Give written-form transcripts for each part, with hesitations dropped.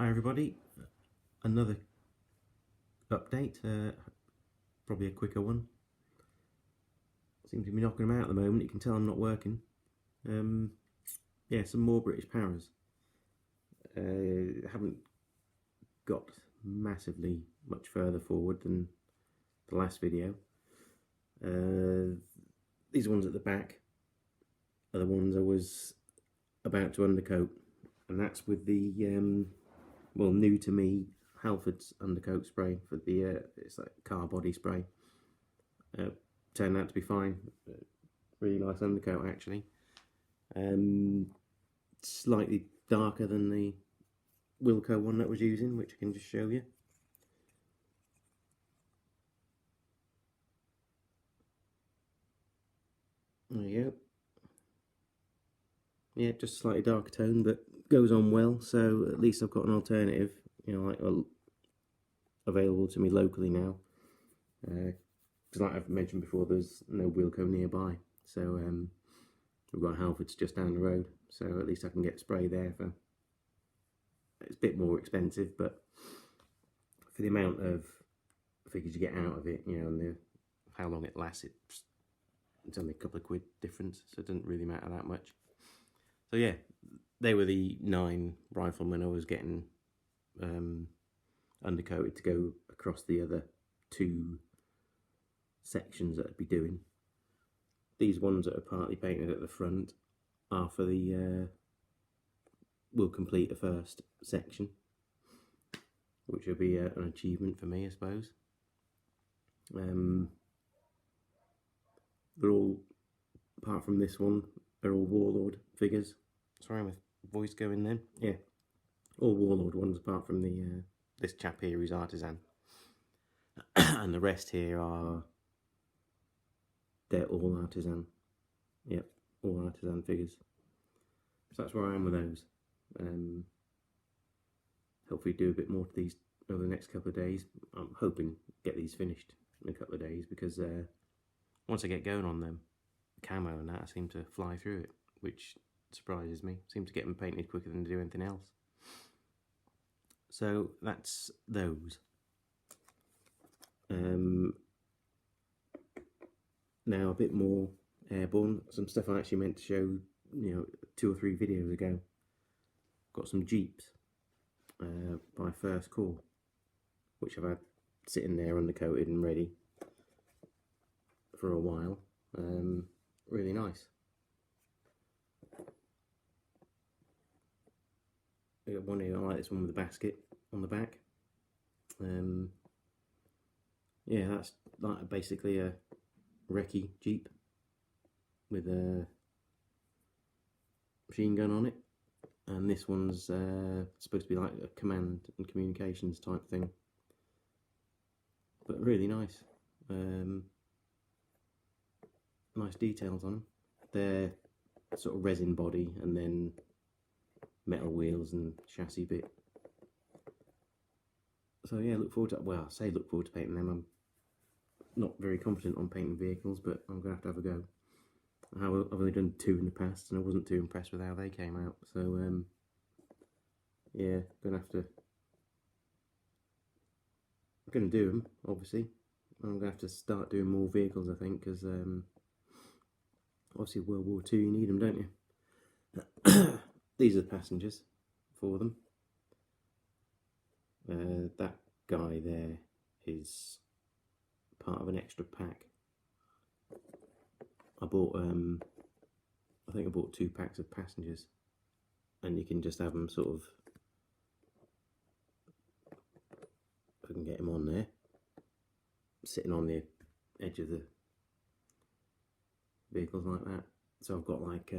Hi everybody, another update, probably a quicker one. Seem to be knocking them out at the moment. You can tell I'm not working. Yeah, some more British Paras. Haven't got massively much further forward than the last video. These ones at the back are the ones I was about to undercoat, and that's with the well, new to me, Halford's undercoat spray for the it's like car body spray. Turned out to be fine. Really nice undercoat actually. Slightly darker than the Wilco one that I was using, which I can just show you. There you go. Yeah, just slightly darker tone, but goes on well. So at least I've got an alternative, you know, like available to me locally now. Because like I've mentioned before, there's no Wilco nearby, so we've got Halford's just down the road. So at least I can get spray there for. It's a bit more expensive, but for the amount of figures you get out of it, you know, and how long it lasts, it's only a couple of quid difference, so it doesn't really matter that much. So yeah, they were the 9 Riflemen I was getting undercoated to go across the other 2 sections that I'd be doing. These ones that are partly painted at the front are for the will complete the first section, which will be an achievement for me, I suppose. They're all, apart from this one, they're all Warlord figures. Sorry, my voice going then. Yeah, all Warlord ones apart from the this chap here who's Artisan. And the rest here are, they're all Artisan. Yep, all Artisan figures. So that's where I am with those. Hopefully do a bit more to these over the next couple of days. I'm hoping to get these finished in a couple of days, because once I get going on them, camo and that, I seem to fly through it, which surprises me. I seem to get them painted quicker than to do anything else. So that's those. Now a bit more airborne, some stuff I actually meant to show, you know, 2 or 3 videos ago. Got some Jeeps by First Corps, which I've had sitting there undercoated and ready for a while. Really nice. I got one here, I like this one with the basket on the back. Yeah, that's like basically a recce Jeep with a machine gun on it, and this one's supposed to be like a command and communications type thing, but really nice. Nice details on them. They're sort of resin body and then metal wheels and chassis bit. So yeah, look forward to, well, I say look forward to painting them. I'm not very confident on painting vehicles, but I'm going to have a go. I've only done 2 in the past, and I wasn't too impressed with how they came out. So yeah, I'm going to do them, obviously. I'm going to have to start doing more vehicles, I think, because obviously World War II, you need them, don't you? These are the passengers for them. That guy there is part of an extra pack. I bought, I think I bought 2 packs of passengers, and you can just have them sort of, if I can get him on there, sitting on the edge of the vehicles like that. So I've got like,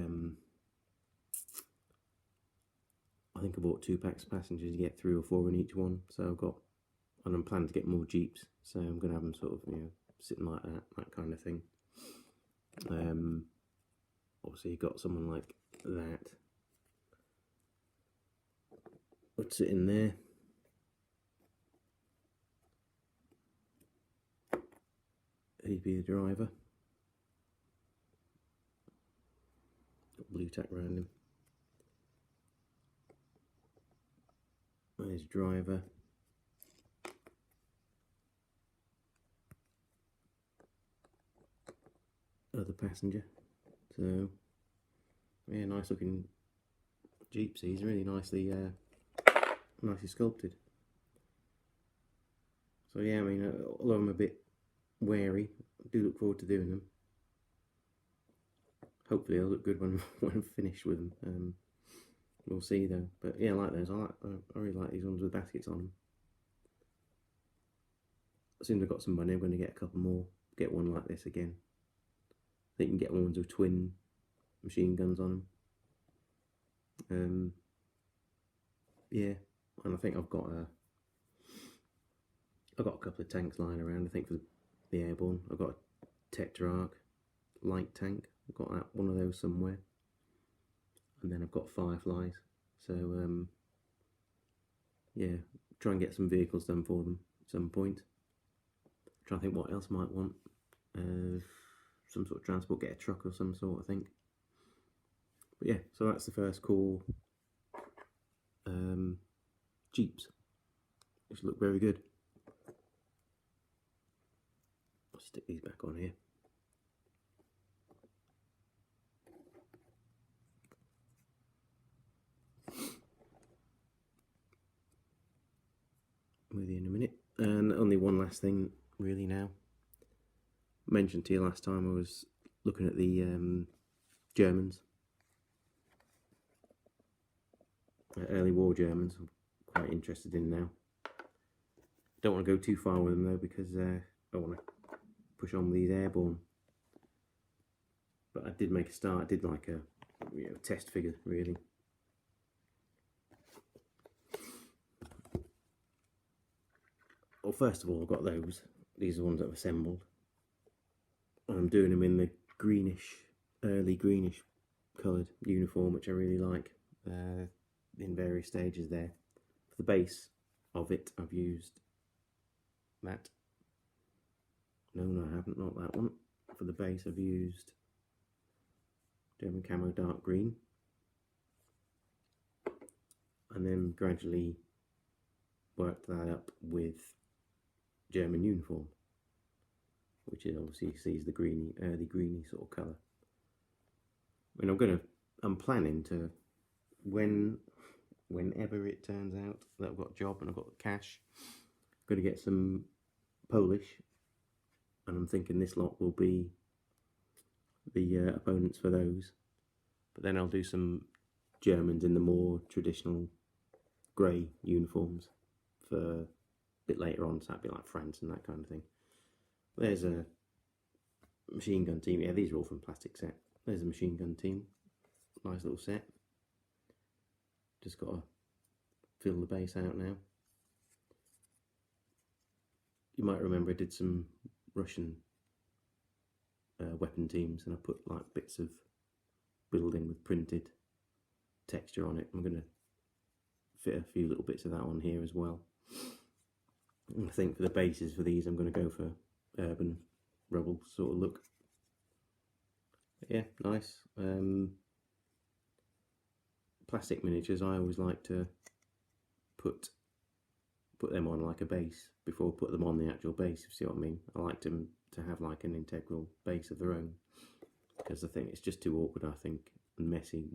I think I bought 2 packs of passengers. You get 3 or 4 in each one. So I've got, and I'm planning to get more Jeeps. So I'm going to have them sort of, you know, sitting like that kind of thing. Obviously you've got someone like that would sit in there. He'd be the driver. Got blue tack around him. There There's driver. Other passenger. So yeah, nice looking Jeep. He's really nicely sculpted. So yeah, I mean, although I'm a bit wary, I do look forward to doing them. Hopefully they'll look good when I'm finished with them. We'll see though. But yeah, I like those. I really like these ones with baskets on them. As soon as I've got some money, I'm going to get a couple more. Get one like this again. I think you can get ones with twin machine guns on them. Yeah, and I think I've got a couple of tanks lying around. I think for the Airborne, I've got a Tetrarch light tank. I've got one of those somewhere, and then I've got Fireflies. So yeah, try and get some vehicles done for them at some point. Try to think what else I might want. Some sort of transport, get a truck or some sort, I think. But yeah, so that's the first core Jeeps, which look very good. I'll stick these back on here. With you in a minute. And only one last thing really now. I mentioned to you last time I was looking at the Germans. Early war Germans I'm quite interested in now. Don't want to go too far with them though, because I want to push on with these Airborne. But I did make a start. I did like a test figure really. Well, first of all, I've got those. These are the ones I've assembled. And I'm doing them in the greenish, early greenish coloured uniform, which I really like. In various stages there. For the base of it, I've used that. No, I haven't, not that one. For the base, I've used German camo dark green. And then gradually worked that up with German uniform, which is obviously sees the greeny, early greeny sort of colour. I mean, I'm planning to, whenever it turns out that I've got a job and I've got cash, I'm going to get some Polish, and I'm thinking this lot will be the opponents for those. But then I'll do some Germans in the more traditional grey uniforms for a bit later on, so that'd be like France and that kind of thing. There's a machine gun team. Yeah, these are all from plastic set. There's a machine gun team. Nice little set. Just got to fill the base out now. You might remember I did some Russian weapon teams, and I put like bits of building with printed texture on it. I'm going to fit a few little bits of that on here as well. And I think for the bases for these, I'm going to go for urban rubble sort of look. But yeah, nice. Plastic miniatures, I always like to put them on like a base before I put them on the actual base, if you see what I mean. I like them to have like an integral base of their own, because I think it's just too awkward, I think, and messy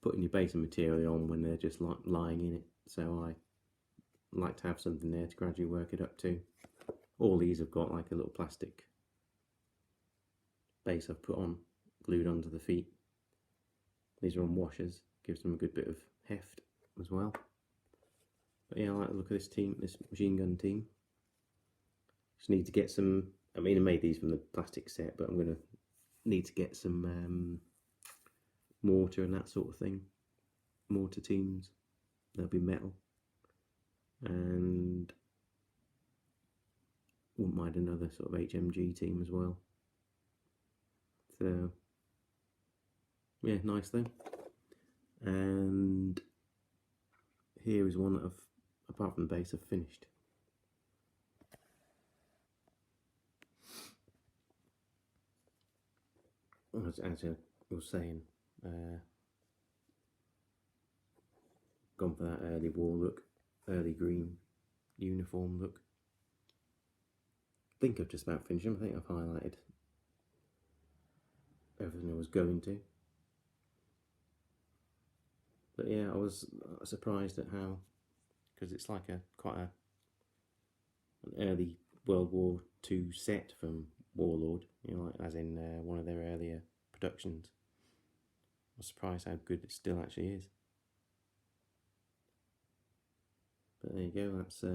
putting your base of material on when they're just like lying in it. So I like to have something there to gradually work it up to. All these have got like a little plastic base I've put on, glued onto the feet. These are on washers, gives them a good bit of heft as well. But yeah, I like the look of this team, this machine gun team. Just need to get some, I mean I made these from the plastic set, but I'm going to need to get some mortar and that sort of thing. Mortar teams, they'll be metal. And wouldn't mind another sort of HMG team as well. So yeah, nice thing. And here is one that I've, apart from the base, I've finished. As I was saying, gone for that early war look, early green uniform look. I think I've just about finished them. I think I've highlighted everything I was going to. But yeah, I was surprised at how, because it's like quite an early World War II set from Warlord, you know, like, as in one of their earlier productions. I was surprised how good it still actually is. But there you go, that's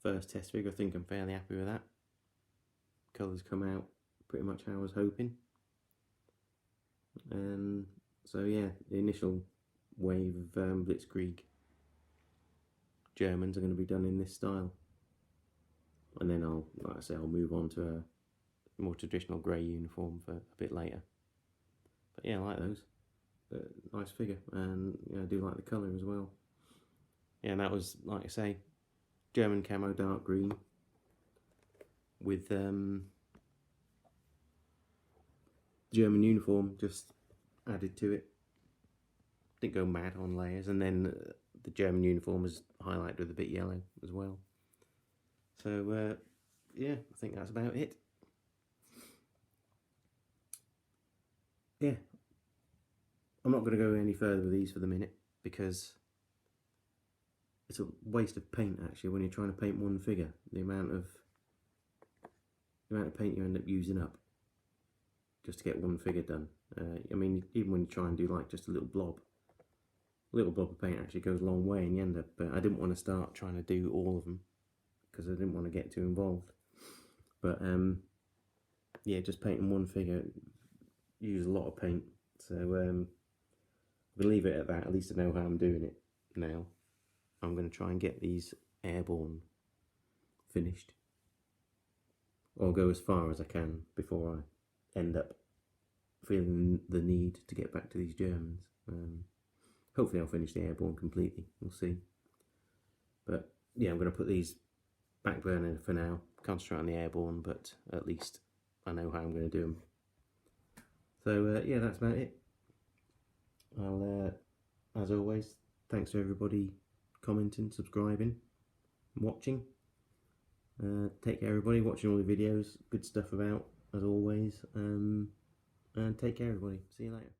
first test figure. I think I'm fairly happy with that. Colours come out pretty much how I was hoping. So yeah, the initial wave of Blitzkrieg Germans are going to be done in this style, and then like I say, I'll move on to a more traditional grey uniform for a bit later. But yeah, I like those. Nice figure, and I do like the colour as well. Yeah, and that was, like I say, German camo dark green with German uniform just added to it. Didn't go mad on layers, and then the German uniform was highlighted with a bit yellow as well. So yeah, I think that's about it. Yeah, I'm not going to go any further with these for the minute, because it's a waste of paint actually when you're trying to paint one figure. The amount of paint you end up using up just to get one figure done. I mean, even when you try and do like just a little blob of paint actually goes a long way, and you end up. I didn't want to start trying to do all of them because I didn't want to get too involved. But yeah, just painting one figure uses a lot of paint. So we'll leave it at that. At least I know how I'm doing it now. I'm going to try and get these Airborne finished, or go as far as I can before I end up feeling the need to get back to these Germans. Hopefully I'll finish the Airborne completely, we'll see. But yeah, I'm going to put these back burner for now, concentrate on the Airborne, but at least I know how I'm going to do them. So yeah, that's about it. I'll, as always, thanks to everybody commenting, subscribing, and watching. Take care everybody, watching all the videos, good stuff about, as always. And take care everybody, see you later.